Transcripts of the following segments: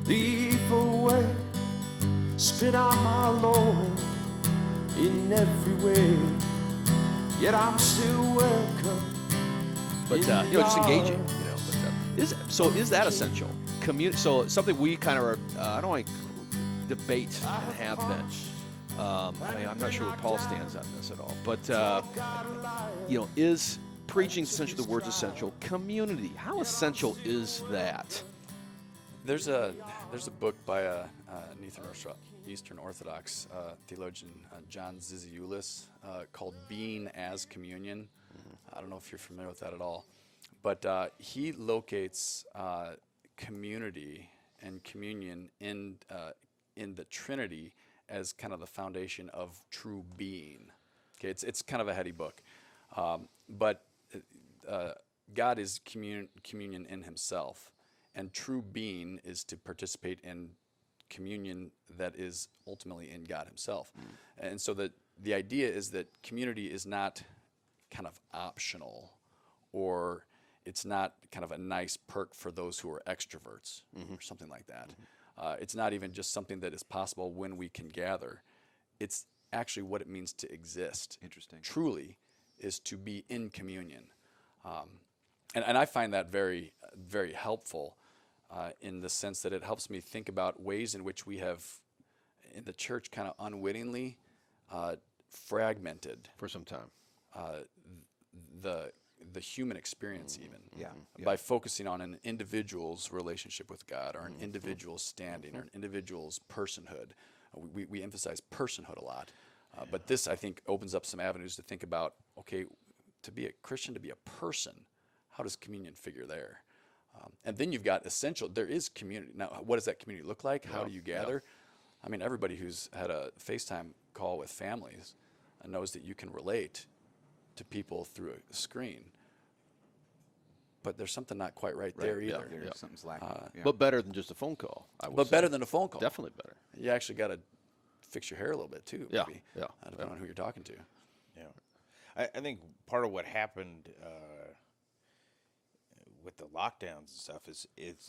leave away, spit on my Lord in every way, yet I'm still welcome. But just engaging, But is that essential? So something we kind of are, I don't want to debate and have been. I'm not sure where Paul stands on this at all. But is preaching essential? The word's essential. Community, how essential is that? There's a book by an Eastern Orthodox theologian, John Zizioulis, called "Being as Communion." I don't know if you're familiar with that at all, but he locates community and communion in the Trinity as kind of the foundation of true being. Okay, it's kind of a heady book, but God is communion in Himself, and true being is to participate in communion that is ultimately in God Himself. And so the idea is that community is not kind of optional, or it's not kind of a nice perk for those who are extroverts or something like that. It's not even just something that is possible when we can gather. It's actually what it means to exist. Interesting. Truly is to be in communion. And I find that very, very helpful in the sense that it helps me think about ways in which we have, in the church, kind of unwittingly fragmented For some time. the human experience even. Yeah. By focusing on an individual's relationship with God, or an individual's standing, or an individual's personhood. We emphasize personhood a lot. But this, I think, opens up some avenues to think about, okay, to be a Christian, to be a person, how does communion figure there? And then you've got essential, there is community. Now, what does that community look like? How do you gather? I mean, everybody who's had a FaceTime call with families knows that you can relate to people through a screen. But there's something not quite right there either. Something's lacking. But better than just a phone call, I would But say. better than a phone call. Definitely better. You actually got to fix your hair a little bit too, Yeah, maybe. yeah. Depending on who you're talking to. Yeah. I think part of what happened with the lockdowns and stuff is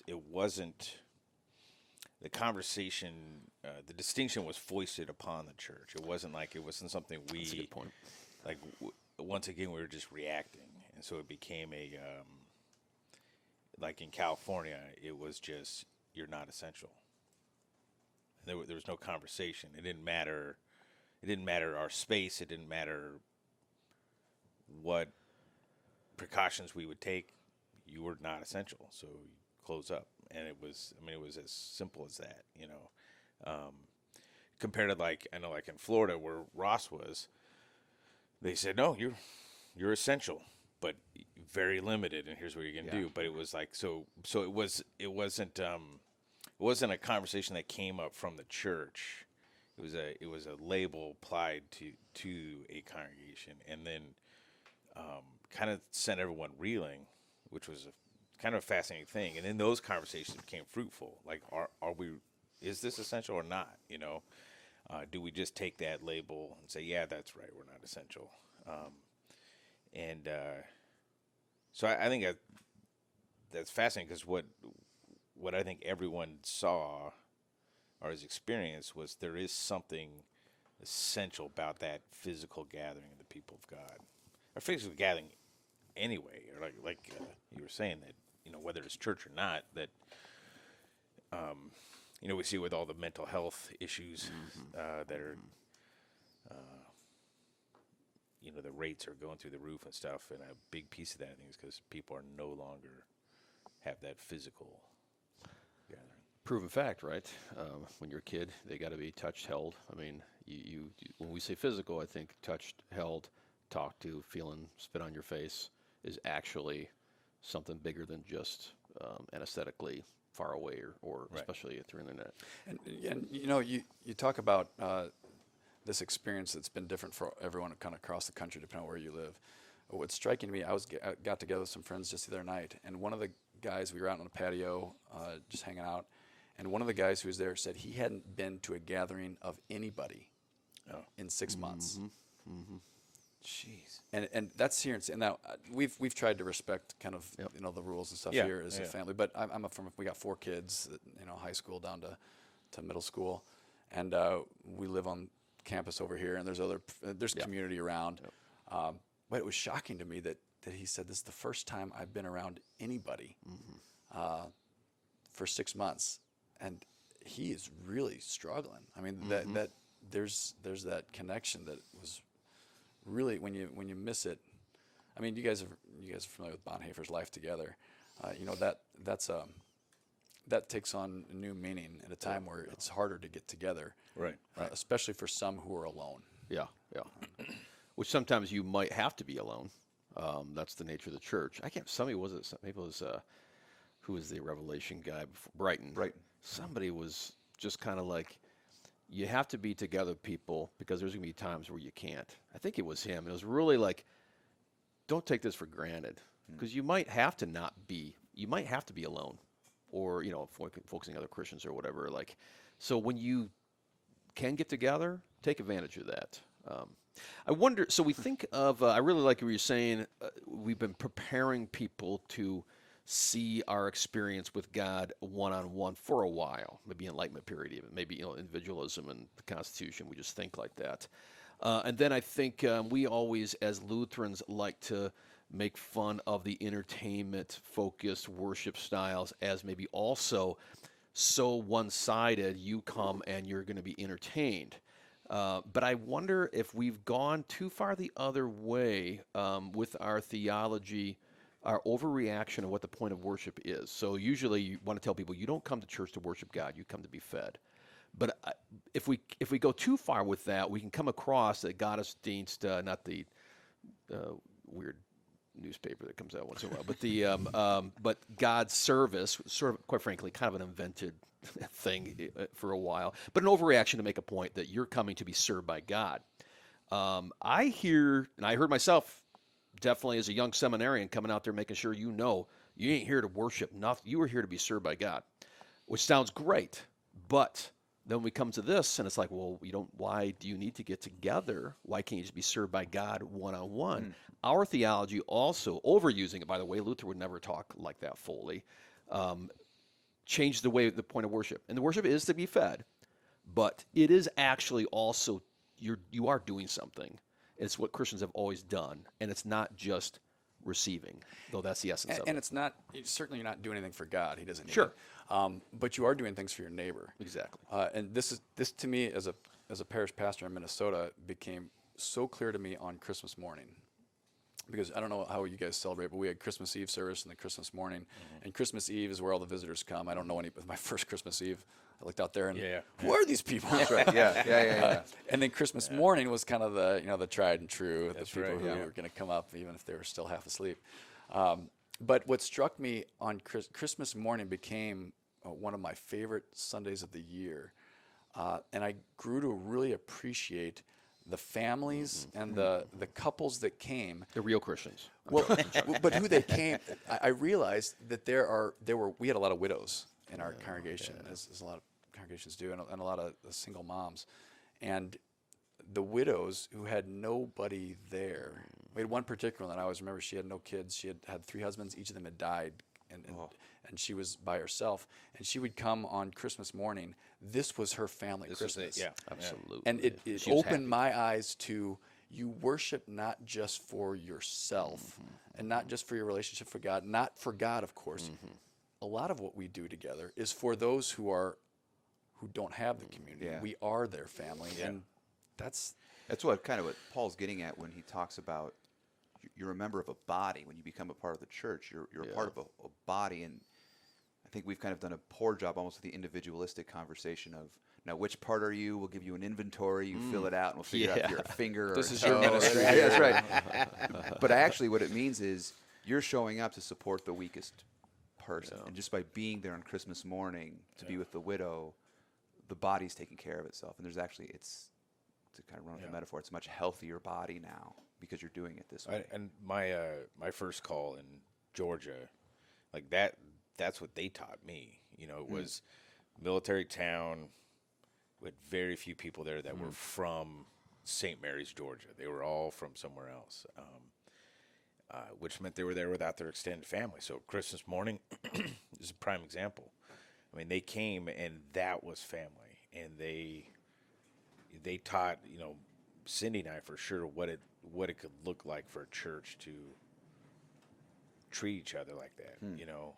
it wasn't the conversation. The distinction was foisted upon the church. It wasn't something we. That's a good point. Like once again, we were just reacting, and so it became a. Like in California, it was just you're not essential. There was no conversation. It didn't matter. It didn't matter our space. It didn't matter what precautions we would take. You were not essential, so you close up. And it was as simple as that, compared to like in Florida where Ross was, they said, no, you're essential, but very limited, and here's what you're gonna do. But it was like so it wasn't a conversation that came up from the church. It was a label applied to a congregation, and then kind of sent everyone reeling, which was kind of a fascinating thing. And then those conversations became fruitful. Like, is this essential or not? Do we just take that label and say, yeah, that's right, we're not essential? So I think that's fascinating, because what I think everyone saw or has experienced was there is something essential about that physical gathering of the people of God, or physical gathering anyway, or like you were saying, that whether it's church or not, that we see with all the mental health issues that are the rates are going through the roof and stuff, and a big piece of that, I think, is because people are no longer have that physical gathering. Proven fact, right? When you're a kid, they got to be touched, held. I mean, you when we say physical, I think touched, held, talked to, feeling, spit on your face is actually something bigger than just anesthetically far away, or Right. especially through the internet. And you talk about this experience that's been different for everyone kind of across the country, depending on where you live. What's striking to me, I got together with some friends just the other night, and one of the guys, we were out on the patio just hanging out, and one of the guys who was there said he hadn't been to a gathering of anybody in 6 months. Jeez. And that's here. And now we've tried to respect kind of Yep. the rules and stuff Yeah, here as a yeah. family. But we got 4 kids, high school down to middle school, and we live on campus over here. And there's community around. Yep. But it was shocking to me that he said this is the first time I've been around anybody for 6 months, and he is really struggling. I mean that there's that connection that was really when you miss it. I mean, you guys are familiar with Bonhoeffer's Life Together. That takes on a new meaning at a time where it's harder to get together, Right. especially for some who are alone. Yeah. Which sometimes you might have to be alone. That's the nature of the church. I can't. Maybe it was who was the Revelation guy before? Brighton. Somebody was just kind of like, you have to be together, people, because there's going to be times where you can't. I think it was him. It was really like, don't take this for granted, because you might have to you might have to be alone, or, focusing on other Christians or whatever. Like, so when you can get together, take advantage of that. I wonder, so we think of, I really like what you're saying, we've been preparing people to see our experience with God one-on-one for a while, maybe Enlightenment period even, maybe individualism and the Constitution, we just think like that. And then I think we always, as Lutherans, like to make fun of the entertainment-focused worship styles as maybe also so one-sided, you come and you're going to be entertained. But I wonder if we've gone too far the other way with our theology, our overreaction of what the point of worship is. So usually you want to tell people, you don't come to church to worship God, you come to be fed. But if we go too far with that, we can come across that Gottesdienst, not the weird newspaper that comes out once in a while, but the but God's service, sort of, quite frankly, kind of an invented thing for a while, but an overreaction to make a point that you're coming to be served by God. I hear, and I heard myself definitely as a young seminarian coming out there making sure you ain't here to worship nothing. You are here to be served by God, which sounds great. But then we come to this, and it's like, well, why do you need to get together? Why can't you just be served by God one-on-one? Our theology also, overusing it, by the way, Luther would never talk like that fully, changed the point of worship. And the worship is to be fed, but it is actually also, you are doing something. It's what Christians have always done, and it's not just receiving, though that's the essence of it. And it's not, certainly you're not doing anything for God. He doesn't need Sure. it. But you are doing things for your neighbor. Exactly. And this to me, as a parish pastor in Minnesota, became so clear to me on Christmas morning. Because I don't know how you guys celebrate, but we had Christmas Eve service and then Christmas morning. And Christmas Eve is where all the visitors come. I don't know any, but my first Christmas Eve, I looked out there and, who are these people? That's right. Yeah. And then Christmas morning was kind of the tried and true, That's the people right, who were going to come up even if they were still half asleep. But what struck me on Christmas morning became one of my favorite Sundays of the year. And I grew to really appreciate the families and the couples that came. The real Christians. Well, but who they came, I realized that we had a lot of widows in our congregation, as a lot of congregations do, and a lot of single moms. And the widows who had nobody there. We had one particular one that I always remember. She had no kids. She had 3 husbands. Each of them had died, and she was by herself. And she would come on Christmas morning. This was her family Christmas. Absolutely. And it opened my eyes to, you worship not just for yourself and not just for your relationship for God, not for God, of course. A lot of what we do together is for those who don't have the community. Yeah. We are their family, and that's what Paul's getting at when he talks about you're a member of a body. When you become a part of the church, you're a part of a body. And I think we've kind of done a poor job almost with the individualistic conversation of, now which part are you? We'll give you an inventory, you fill it out, and we'll figure out if you're a finger or This a is your toe. ministry. Yeah, that's right. But actually what it means is you're showing up to support the weakest person. And just by being there on Christmas morning to be with the widow, the body's taking care of itself. And there's actually, it's to kind of run with the metaphor, it's a much healthier body now because you're doing it this way. And my first call in Georgia, like that's what they taught me. It was military town with very few people there that were from St. Mary's, Georgia. They were all from somewhere else, which meant they were there without their extended family. So Christmas morning is a prime example. I mean, they came and that was family, and they taught, you know, Cindy and I for sure what it could look like for a church to treat each other like that. You know,